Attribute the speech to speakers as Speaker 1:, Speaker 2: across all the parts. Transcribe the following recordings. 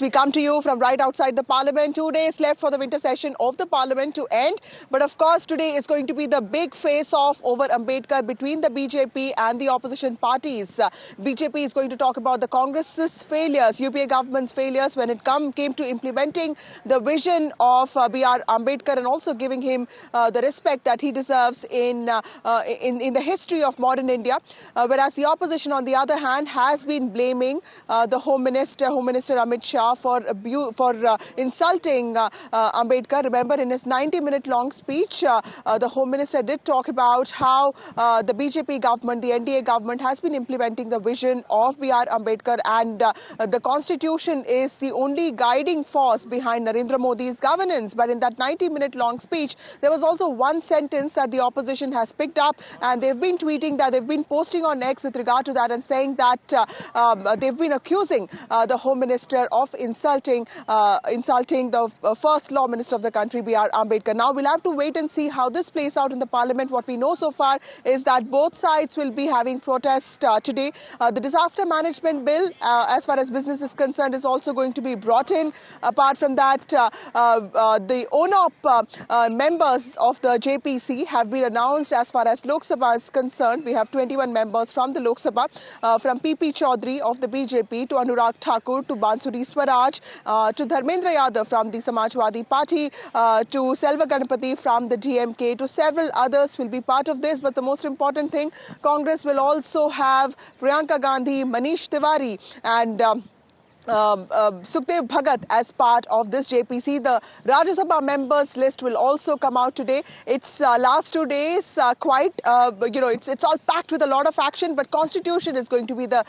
Speaker 1: We come to you from right outside the Parliament. 2 days left for the winter session of the Parliament to end. But of course, today is going to be the big face-off over Ambedkar between the BJP and the opposition parties. BJP is going to talk about the Congress's failures, UPA government's failures when it came to implementing the vision of BR Ambedkar and also giving him the respect that he deserves in the history of modern India. Whereas the opposition, on the other hand, has been blaming the Home Minister Amit Shah for insulting Ambedkar. Remember, in his 90-minute long speech, the Home Minister did talk about how the BJP government, the NDA government, has been implementing the vision of BR Ambedkar, and the Constitution is the only guiding force behind Narendra Modi's governance. But in that 90-minute long speech, there was also one sentence that the opposition has picked up, and they've been tweeting that, they've been posting on X with regard to that, and saying that they've been accusing the Home Minister of insulting the first law minister of the country, BR Ambedkar. Now we'll have to wait and see how this plays out in the Parliament. What we know so far is that both sides will be having protests today. The disaster management bill, as far as business is concerned, is also going to be brought in. Apart from that, the ONOP members of the JPC have been announced as far as Lok Sabha is concerned. We have 21 members from the Lok Sabha, from PP Chaudhary of the BJP to Anurag Thakur to Bansuri Swaraj to Dharmendra Yadav from the Samajwadi Party to Selva Ganapati from the DMK to several others will be part of this. But the most important thing, Congress will also have Priyanka Gandhi, Manish Tiwari and Sukhdev Bhagat as part of this JPC. The Rajya Sabha members list will also come out today. It's last 2 days, it's all packed with a lot of action, but Constitution is going to be the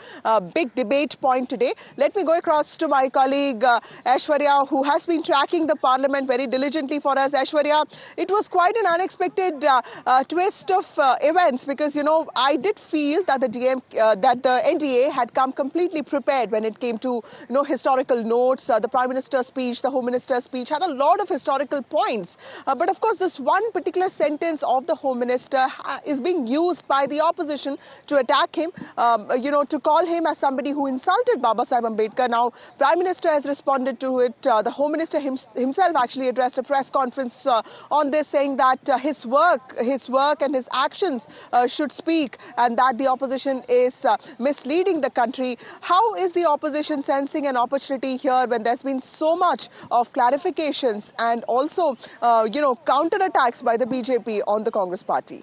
Speaker 1: big debate point today. Let me go across to my colleague Aishwarya, who has been tracking the Parliament very diligently for us. Aishwarya, it was quite an unexpected twist of events, because, I did feel that the NDA had come completely prepared when it came to historical notes. The Prime Minister's speech, the Home Minister's speech had a lot of historical points. But of course, this one particular sentence of the Home Minister is being used by the opposition to attack him, to call him as somebody who insulted Baba Sahib Ambedkar. Now, Prime Minister has responded to it. The Home Minister himself actually addressed a press conference on this, saying that his work and his actions should speak, and that the opposition is misleading the country. How is the opposition sensing an opportunity here when there's been so much of clarifications and also, counterattacks by the BJP on the Congress party?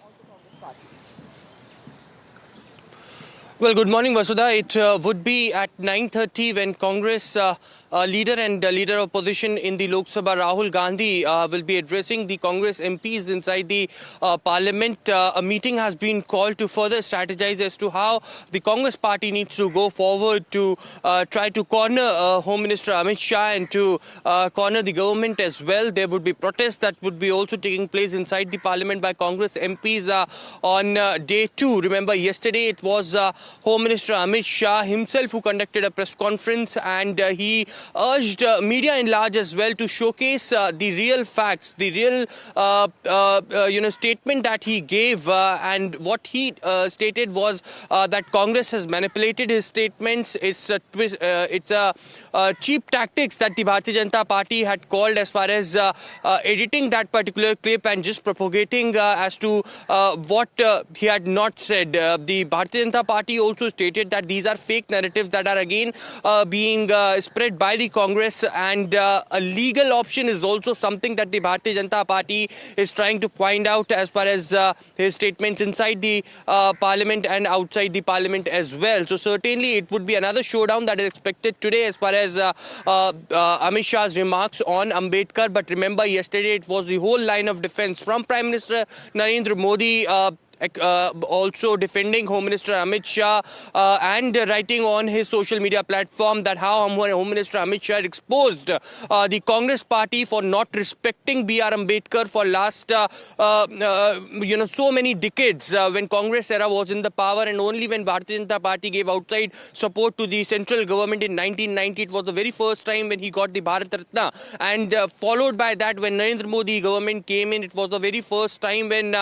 Speaker 2: Well, good morning, Vasudha. It would be at 9:30 when Congress leader and leader of opposition in the Lok Sabha, Rahul Gandhi, will be addressing the Congress MPs inside the Parliament. A meeting has been called to further strategize as to how the Congress party needs to go forward to try to corner Home Minister Amit Shah and to corner the government as well. There would be protests that would be also taking place inside the Parliament by Congress MPs on day 2. Remember, yesterday it was Home Minister Amit Shah himself who conducted a press conference, and he urged media in large as well to showcase the real facts, the real statement that he gave, and what he stated was that Congress has manipulated his statements. It's cheap tactics that the Bharatiya Janata Party had called as far as editing that particular clip and just propagating as to what he had not said. The Bharatiya Janata Party also stated that these are fake narratives that are again being spread by the Congress, and a legal option is also something that the Bharatiya Janata Party is trying to point out as far as his statements inside the Parliament and outside the Parliament as well. So certainly it would be another showdown that is expected today as far as Amit Shah's remarks on Ambedkar. But remember, yesterday it was the whole line of defense from Prime Minister Narendra Modi, also defending Home Minister Amit Shah and writing on his social media platform that how Home Minister Amit Shah exposed the Congress party for not respecting BR Ambedkar for last so many decades when Congress era was in the power, and only when Bharatiya Janata Party gave outside support to the central government in 1990, it was the very first time when he got the Bharat Ratna, and followed by that when Narendra Modi government came in, it was the very first time when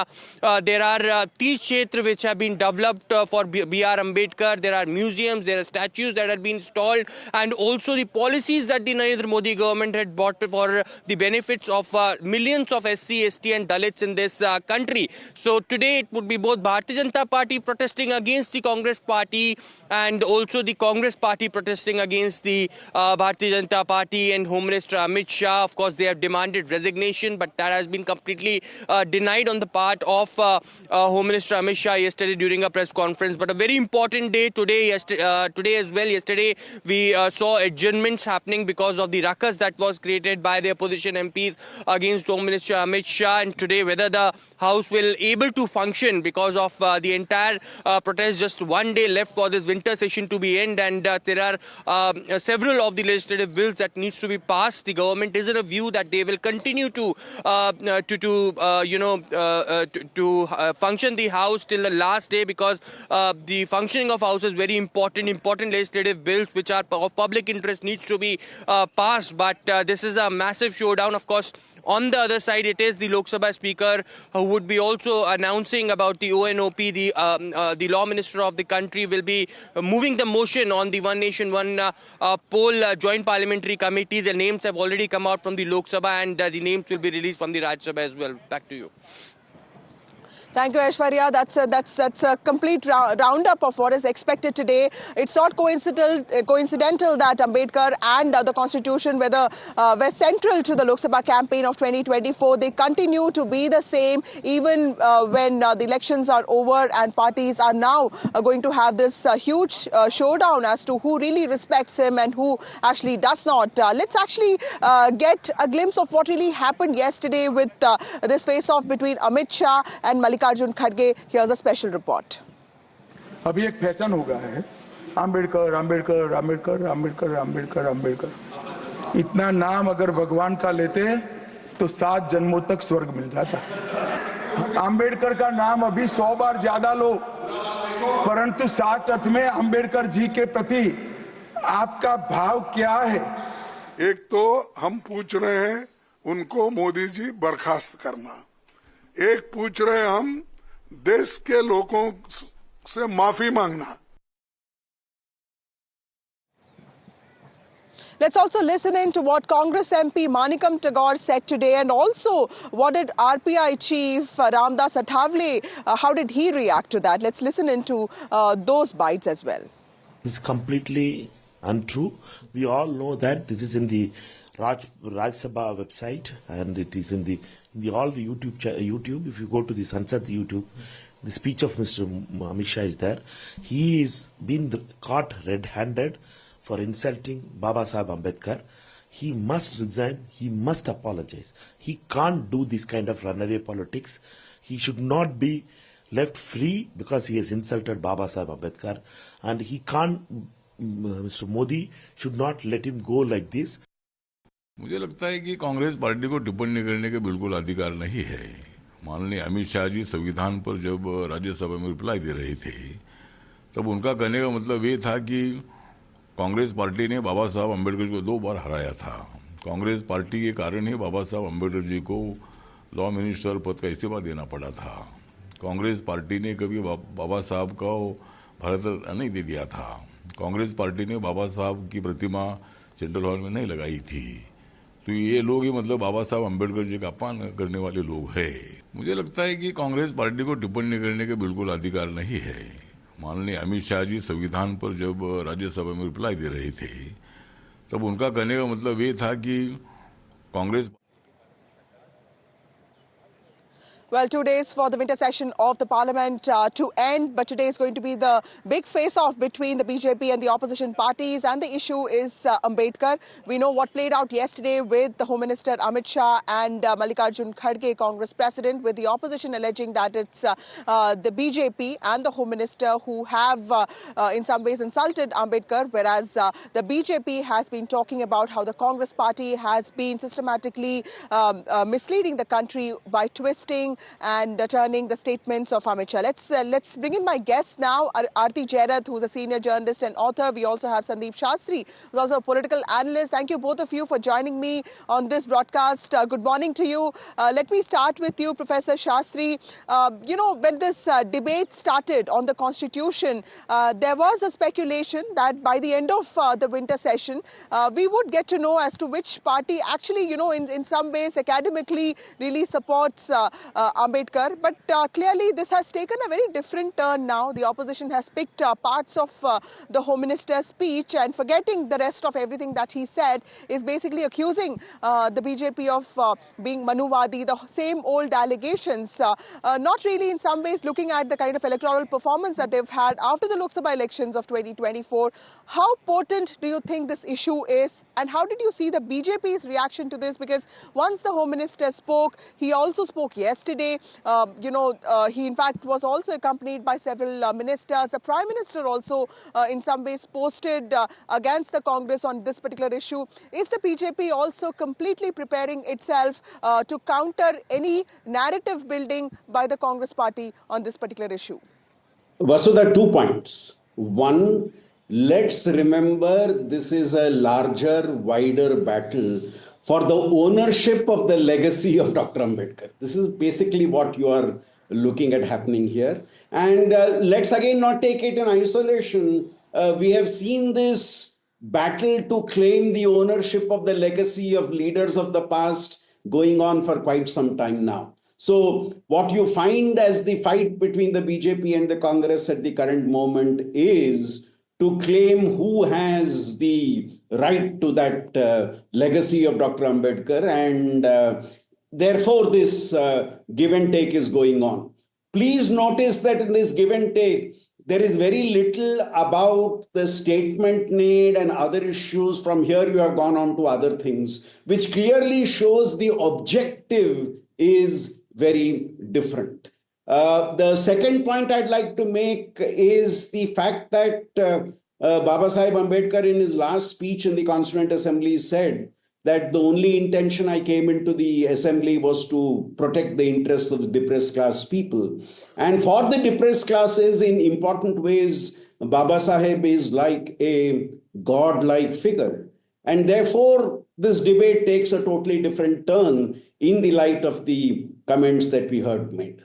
Speaker 2: there are Tirth Kshetra which have been developed for BR Ambedkar. There are museums, there are statues that have been installed, and also the policies that the Narendra Modi government had brought for the benefits of millions of SC, ST and Dalits in this country. So today it would be both Bharatiya Janata Party protesting against the Congress Party and also the Congress Party protesting against the Bharatiya Janata Party and Home Minister Amit Shah. Of course, they have demanded resignation, but that has been completely denied on the part of Home Minister Amit Shah yesterday during a press conference. But a very important day today, today as well. Yesterday, we saw adjournments happening because of the ruckus that was created by the opposition MPs against Home Minister Amit Shah. And today, whether the House will able to function because of the entire protest, just one day left for this winter session to be end, and there are several of the legislative bills that needs to be passed. The government is in a view that they will continue to function the House till the last day, because the functioning of House is very important. Important legislative bills which are of public interest needs to be passed. But this is a massive showdown. Of course, on the other side, it is the Lok Sabha Speaker who would be also announcing about the ONOP. The Law Minister of the country will be moving the motion on the One Nation, One Poll Joint Parliamentary Committee. The names have already come out from the Lok Sabha, and the names will be released from the Rajya Sabha as well. Back to you.
Speaker 1: Thank you, Aishwarya. That's a complete roundup of what is expected today. It's not coincidental that Ambedkar and the Constitution were central to the Lok Sabha campaign of 2024. They continue to be the same even when the elections are over, and parties are now going to have this huge showdown as to who really respects him and who actually does not. Let's actually get a glimpse of what really happened yesterday with this face-off between Amit Shah and Adjourned Khadge. Here's a special report.
Speaker 3: अभी एक fashion हो गया है, आम्बेडकर आम्बेडकर आम्बेडकर आम्बेडकर आम्बेडकर आम्बेडकर। इतना नाम अगर भगवान का लेते तो 7 जन्मों तक स्वर्ग मिल जाता। आम्बेडकर का नाम अभी 100 बार ज्यादा लो, परंतु 7 अर्थ में आम्बेडकर जी के प्रति आपका भाव क्या है?
Speaker 4: एक तो हम पूछ रहे हैं उनको मोदी जी बर्खास्त करना, एक पूछ रहे हैं हम देश के लोगों से माफी मांगना।
Speaker 1: Let's also listen in to what Congress MP Manickam Tagore said today, and also what did RPI Chief Ramdas Athavale, how did he react to that? Let's listen into those bites as well.
Speaker 5: It's completely untrue. We all know that this is in the Rajya Sabha website, and it is in all the YouTube. If you go to the Sunset YouTube, the speech of Mr. Amit Shah is there. He is been caught red-handed for insulting Baba Sahib Ambedkar. He must resign. He must apologize. He can't do this kind of runaway politics. He should not be left free because he has insulted Baba Sahib Ambedkar, and he can't. Mr. Modi should not let him go like this.
Speaker 6: मुझे लगता है कि Congress party को टिप्पणी करने के बिल्कुल अधिकार नहीं है। माननीय अमित शाह जी संविधान पर जब राज्यसभा में रिप्लाई दे रहे थे, तब उनका कहने का मतलब ये था कि कांग्रेस पार्टी ने बाबा साहब अम्बेडकर को 2 बार हराया था। कांग्रेस पार्टी के कारण ही बाबा साहब अम्बेडकर जी को लॉ मिनिस्टर पद का इस्तीफा देना पड़ा था। कांग्रेस पार्टी ने कभी बाबा साहब को भारत रत्न नहीं दे दिया था। कांग्रेस पार्टी ने बाबा साहब की प्रतिमा सेंट्रल हॉल में नहीं लगाई थी। तो ये लोग ही मतलब बाबा साहब अम्बेडकर जी का अपमान करने वाले लोग हैं। मुझे लगता है कि कांग्रेस पार्टी को टिप्पणी करने के बिल्कुल अधिकार नहीं है। माननीय अमित शाह जी संविधान पर जब राज्यसभा में रिप्लाई दे रहे थे, तब उनका कहने का मतलब ये था कि Congress
Speaker 1: Well, 2 days for the winter session of the parliament to end, but today is going to be the big face-off between the BJP and the opposition parties, and the issue is Ambedkar. We know what played out yesterday with the Home Minister Amit Shah and Mallikarjun Khadge, Congress President, with the opposition alleging that it's the BJP and the Home Minister who have in some ways insulted Ambedkar, whereas the BJP has been talking about how the Congress party has been systematically misleading the country by twisting and turning the statements of Amit Shah. Let's bring in my guest now, Aarti Jairath, who's a senior journalist and author. We also have Sandeep Shastri, who's also a political analyst. Thank you both of you for joining me on this broadcast. Good morning to you. Let me start with you, Professor Shastri. When this debate started on the Constitution, there was a speculation that by the end of the winter session, we would get to know as to which party actually, in some ways academically really supports Ambedkar. But clearly this has taken a very different turn now. The opposition has picked parts of the Home Minister's speech and, forgetting the rest of everything that he said, is basically accusing the BJP of being Manuvadi, the same old allegations, not really in some ways looking at the kind of electoral performance that they've had after the Lok Sabha elections of 2024. How potent do you think this issue is, and how did you see the BJP's reaction to this? Because once the Home Minister spoke, he also spoke yesterday. He in fact was also accompanied by several ministers. The Prime Minister also in some ways posted against the Congress on this particular issue. Is the BJP also completely preparing itself to counter any narrative building by the Congress party on this particular issue?
Speaker 7: Vasudha, 2 points. One, let's remember this is a larger, wider battle for the ownership of the legacy of Dr. Ambedkar. This is basically what you are looking at happening here. And let's again not take it in isolation. We have seen this battle to claim the ownership of the legacy of leaders of the past going on for quite some time now. So what you find as the fight between the BJP and the Congress at the current moment is to claim who has the right to that legacy of Dr. Ambedkar, and therefore this give and take is going on. Please notice that in this give and take, there is very little about the statement made and other issues. From here, you have gone on to other things, which clearly shows the objective is very different. The second point I'd like to make is the fact that Baba Sahib Ambedkar in his last speech in the Constituent Assembly said that the only intention I came into the assembly was to protect the interests of the depressed class people. And for the depressed classes, in important ways, Baba Sahib is like a god-like figure. And therefore, this debate takes a totally different turn in the light of the comments that we heard made.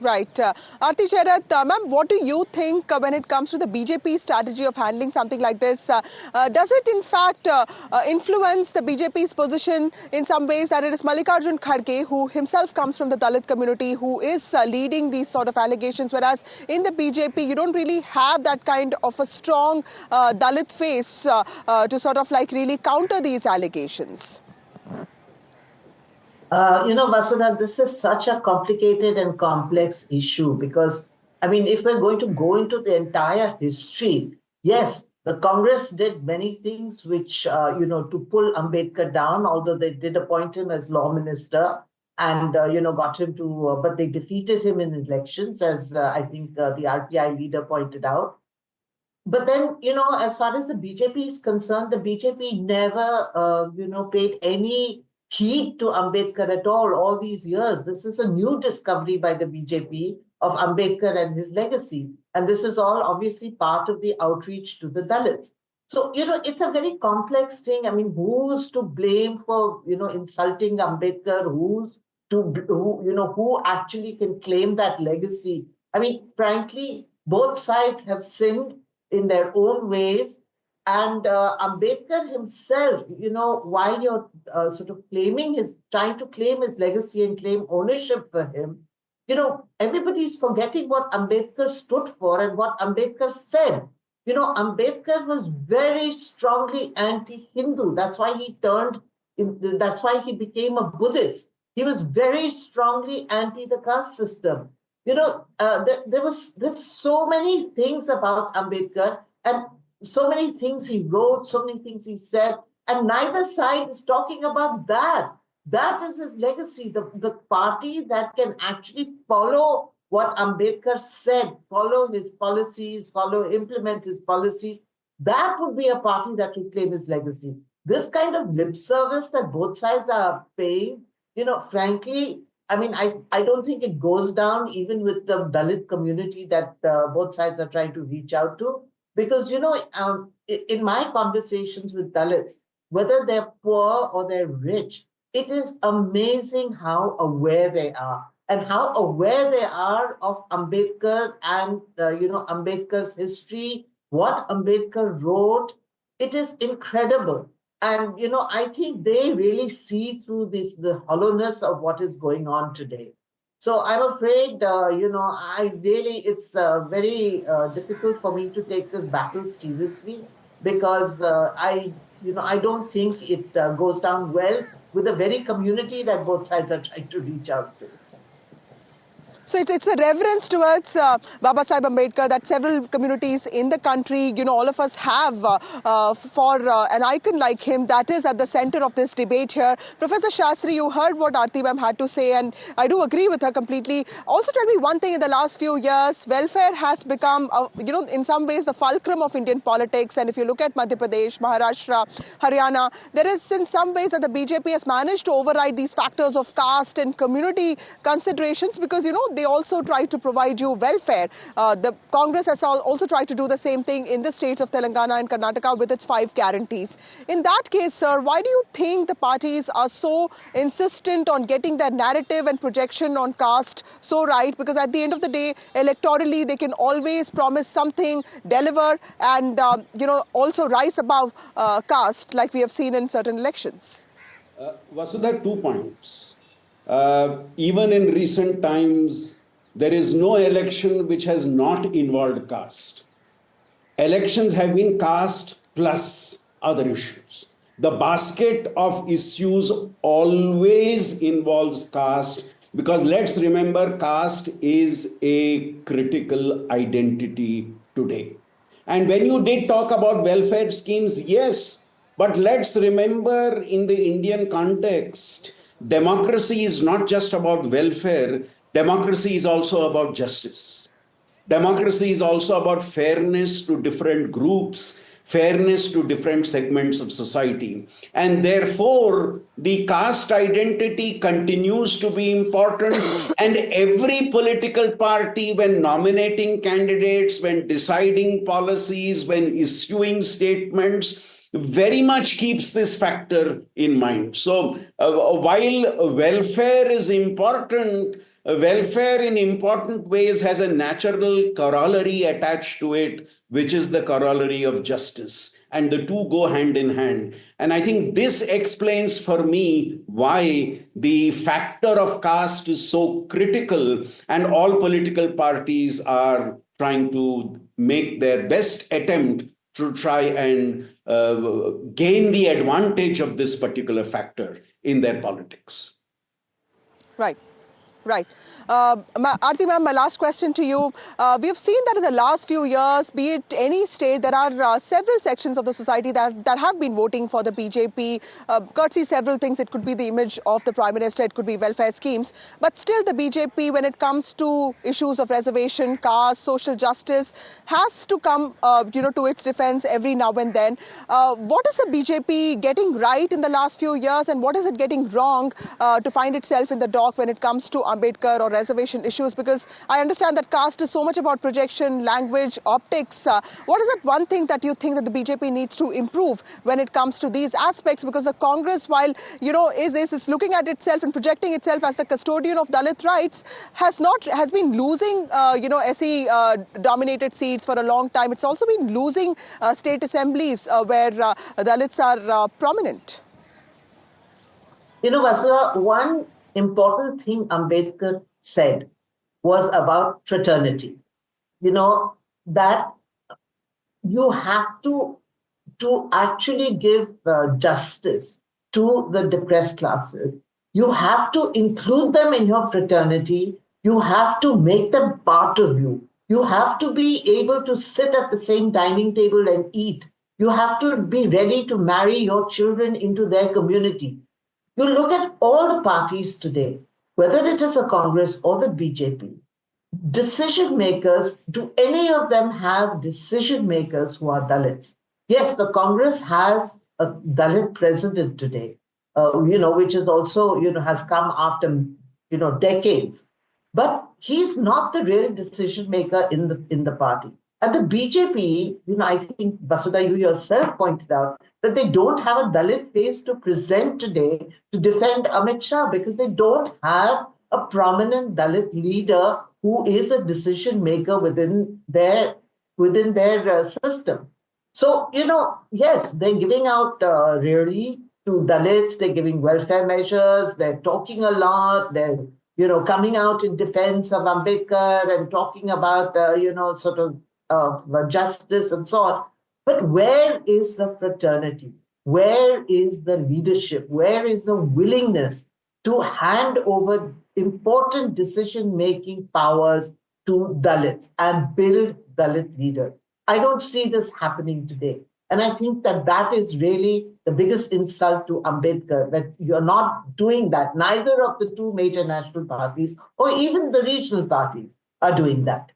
Speaker 1: Right. Aarti Jairath, ma'am, what do you think when it comes to the BJP strategy of handling something like this? Does it in fact influence the BJP's position in some ways that it is Mallikarjun Kharge, who himself comes from the Dalit community, who is leading these sort of allegations, whereas in the BJP you don't really have that kind of a strong Dalit face to sort of like really counter these allegations?
Speaker 8: Vasudha, this is such a complicated and complex issue because, if we're going to go into the entire history, yes, the Congress did many things which, to pull Ambedkar down, although they did appoint him as law minister and, got him to, but they defeated him in elections, as I think the RPI leader pointed out. But then, as far as the BJP is concerned, the BJP never, paid any heed to Ambedkar at all these years. This is a new discovery by the BJP of Ambedkar and his legacy. And this is all obviously part of the outreach to the Dalits. So, it's a very complex thing. Who's to blame for, insulting Ambedkar? Who actually can claim that legacy? Frankly, both sides have sinned in their own ways. And Ambedkar himself, while you're sort of trying to claim his legacy and claim ownership for him, everybody's forgetting what Ambedkar stood for and what Ambedkar said. Ambedkar was very strongly anti-Hindu. That's why that's why he became a Buddhist. He was very strongly anti the caste system. There's so many things about Ambedkar, and so many things he wrote, so many things he said, and neither side is talking about that. That is his legacy. The party that can actually follow what Ambedkar said, follow his policies, implement his policies, that would be a party that would claim his legacy. this kind of lip service that both sides are paying, frankly, I mean, I don't think it goes down even with the Dalit community that both sides are trying to reach out to. Because, in my conversations with Dalits, whether they're poor or they're rich, it is amazing how aware they are and how aware they are of Ambedkar and, Ambedkar's history, what Ambedkar wrote. It is incredible. And, I think they really see through the hollowness of what is going on today. So I'm afraid, it's very difficult for me to take this battle seriously because I don't think it goes down well with the very community that both sides are trying to reach out to.
Speaker 1: So it's a reverence towards Baba Sahib Ambedkar that several communities in the country, all of us have for an icon like him that is at the center of this debate here. Professor Shastri, you heard what Aarti ma'am had to say, and I do agree with her completely. Also tell me one thing, in the last few years, welfare has become, in some ways the fulcrum of Indian politics. And if you look at Madhya Pradesh, Maharashtra, Haryana, there is in some ways that the BJP has managed to override these factors of caste and community considerations because, they also try to provide you welfare. The Congress has also tried to do the same thing in the states of Telangana and Karnataka with its 5 guarantees. In that case, sir, why do you think the parties are so insistent on getting their narrative and projection on caste so right? Because at the end of the day, electorally, they can always promise something, deliver, and, also rise above caste like we have seen in certain elections.
Speaker 7: Vasudha, 2 points. Even in recent times, there is no election which has not involved caste. Elections have been caste plus other issues. The basket of issues always involves caste because let's remember, caste is a critical identity today. And when you did talk about welfare schemes, yes, but let's remember in the Indian context, democracy is not just about welfare, democracy is also about justice. Democracy is also about fairness to different groups, fairness to different segments of society. And therefore, the caste identity continues to be important. And every political party, when nominating candidates, when deciding policies, when issuing statements, very much keeps this factor in mind. So while welfare is important, welfare in important ways has a natural corollary attached to it, which is the corollary of justice. And the two go hand in hand. And I think this explains for me why the factor of caste is so critical and all political parties are trying to make their best attempt to try and gain the advantage of this particular factor in their politics.
Speaker 1: Right. Right. Aarti ma'am, my last question to you. We have seen that in the last few years, be it any state, there are several sections of the society that have been voting for the BJP. Courtesy several things. It could be the image of the Prime Minister, it could be welfare schemes. But still the BJP, when it comes to issues of reservation, caste, social justice, has to come to its defense every now and then. What is the BJP getting right in the last few years and what is it getting wrong to find itself in the dock when it comes to Ambedkar or reservation issues? Because I understand that caste is so much about projection, language, optics. What is that one thing that you think that the BJP needs to improve when it comes to these aspects? Because the Congress, while is looking at itself and projecting itself as the custodian of Dalit rights, has been losing SE dominated seats for a long time. It's also been losing state assemblies where Dalits are prominent.
Speaker 8: Vasudha, one important thing Ambedkar said was about fraternity. That you have to actually give justice to the depressed classes. You have to include them in your fraternity. You have to make them part of you. You have to be able to sit at the same dining table and eat. You have to be ready to marry your children into their community. You look at all the parties today, whether it is a Congress or the BJP, decision makers, do any of them have decision makers who are Dalits? Yes, the Congress has a Dalit president today, which is also, has come after, decades. But he's not the real decision maker in the party. And the BJP, I think, Vasudha, you yourself pointed out that they don't have a Dalit face to present today to defend Amit Shah because they don't have a prominent Dalit leader who is a decision maker within their system. So, yes, they're giving out really to Dalits, they're giving welfare measures, they're talking a lot, they're, coming out in defense of Ambedkar and talking about, sort of justice and so on. But where is the fraternity? Where is the leadership? Where is the willingness to hand over important decision-making powers to Dalits and build Dalit leaders? I don't see this happening today. And I think that is really the biggest insult to Ambedkar, that you're not doing that. Neither of the two major national parties or even the regional parties are doing that.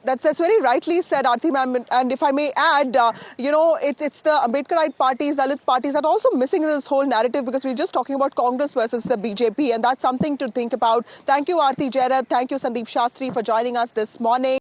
Speaker 1: That's very rightly said, Aarti ma'am. And if I may add, it's the Ambedkarite parties, Dalit parties that are also missing in this whole narrative, because we're just talking about Congress versus the BJP, and that's something to think about. Thank you, Aarti Jairad. Thank you, Sandeep Shastri, for joining us this morning.